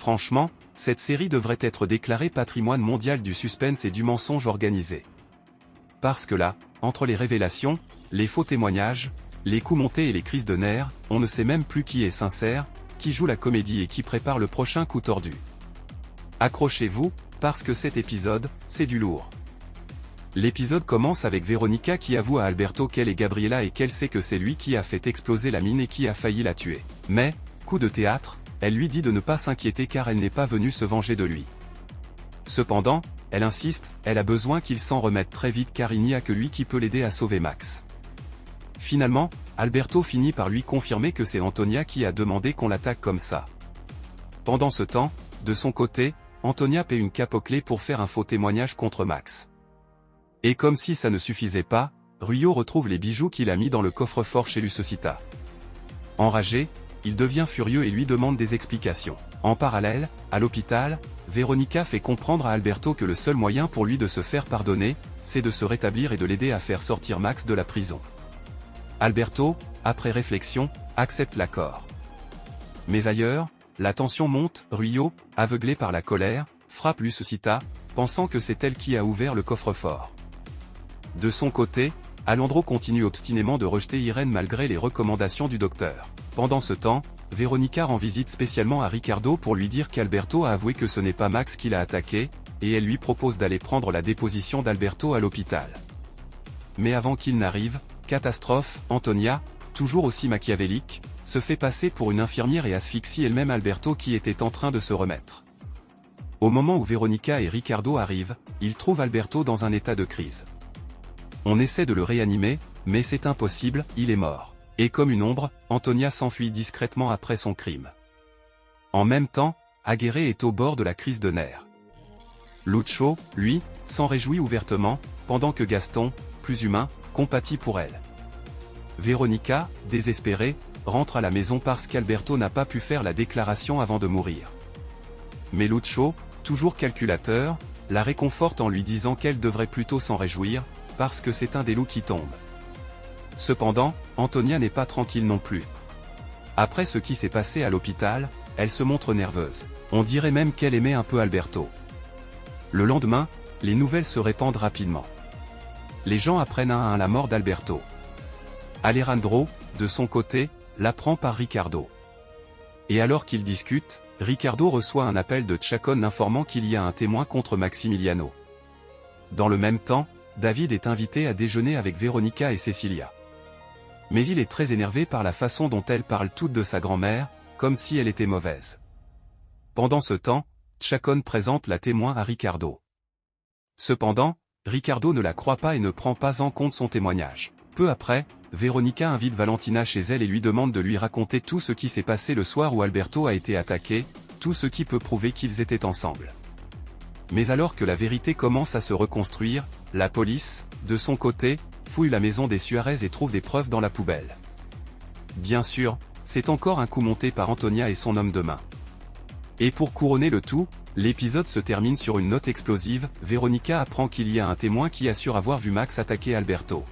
Franchement, cette série devrait être déclarée patrimoine mondial du suspense et du mensonge organisé. Parce que là, entre les révélations, les faux témoignages, les coups montés et les crises de nerfs, on ne sait même plus qui est sincère, qui joue la comédie et qui prépare le prochain coup tordu. Accrochez-vous, parce que cet épisode, c'est du lourd. L'épisode commence avec Veronica qui avoue à Alberto qu'elle est Gabriela et qu'elle sait que c'est lui qui a fait exploser la mine et qui a failli la tuer. Mais, coup de théâtre, elle lui dit de ne pas s'inquiéter car elle n'est pas venue se venger de lui. Cependant, elle insiste, elle a besoin qu'il s'en remette très vite car il n'y a que lui qui peut l'aider à sauver Max. Finalement, Alberto finit par lui confirmer que c'est Antonia qui a demandé qu'on l'attaque comme ça. Pendant ce temps, de son côté, Antonia paie une cape aux clés pour faire un faux témoignage contre Max. Et comme si ça ne suffisait pas, Ruyo retrouve les bijoux qu'il a mis dans le coffre-fort chez Lucecita. Enragé, il devient furieux et lui demande des explications. En parallèle, à l'hôpital, Veronica fait comprendre à Alberto que le seul moyen pour lui de se faire pardonner, c'est de se rétablir et de l'aider à faire sortir Max de la prison. Alberto, après réflexion, accepte l'accord. Mais ailleurs, la tension monte, Ruyo, aveuglé par la colère, frappe Lucecita, pensant que c'est elle qui a ouvert le coffre-fort. De son côté, Alondro continue obstinément de rejeter Irène malgré les recommandations du docteur. Pendant ce temps, Veronica rend visite spécialement à Ricardo pour lui dire qu'Alberto a avoué que ce n'est pas Max qui l'a attaqué, et elle lui propose d'aller prendre la déposition d'Alberto à l'hôpital. Mais avant qu'il n'arrive, catastrophe, Antonia, toujours aussi machiavélique, se fait passer pour une infirmière et asphyxie elle-même Alberto qui était en train de se remettre. Au moment où Veronica et Ricardo arrivent, ils trouvent Alberto dans un état de crise. On essaie de le réanimer, mais c'est impossible, il est mort. Et comme une ombre, Antonia s'enfuit discrètement après son crime. En même temps, Aguirre est au bord de la crise de nerfs. Lucho, lui, s'en réjouit ouvertement, pendant que Gaston, plus humain, compatit pour elle. Veronica, désespérée, rentre à la maison parce qu'Alberto n'a pas pu faire la déclaration avant de mourir. Mais Lucho, toujours calculateur, la réconforte en lui disant qu'elle devrait plutôt s'en réjouir, parce que c'est un des loups qui tombe. Cependant, Antonia n'est pas tranquille non plus. Après ce qui s'est passé à l'hôpital, elle se montre nerveuse. On dirait même qu'elle aimait un peu Alberto. Le lendemain, les nouvelles se répandent rapidement. Les gens apprennent un à un la mort d'Alberto. Alejandro, de son côté, l'apprend par Ricardo. Et alors qu'ils discutent, Ricardo reçoit un appel de Chacon l'informant qu'il y a un témoin contre Maximiliano. Dans le même temps, David est invité à déjeuner avec Veronica et Cecilia. Mais il est très énervé par la façon dont elles parlent toutes de sa grand-mère, comme si elle était mauvaise. Pendant ce temps, Chacon présente la témoin à Ricardo. Cependant, Ricardo ne la croit pas et ne prend pas en compte son témoignage. Peu après, Veronica invite Valentina chez elle et lui demande de lui raconter tout ce qui s'est passé le soir où Alberto a été attaqué, tout ce qui peut prouver qu'ils étaient ensemble. Mais alors que la vérité commence à se reconstruire, la police, de son côté, fouille la maison des Suarez et trouve des preuves dans la poubelle. Bien sûr, c'est encore un coup monté par Antonia et son homme de main. Et pour couronner le tout, l'épisode se termine sur une note explosive, Veronica apprend qu'il y a un témoin qui assure avoir vu Max attaquer Alberto.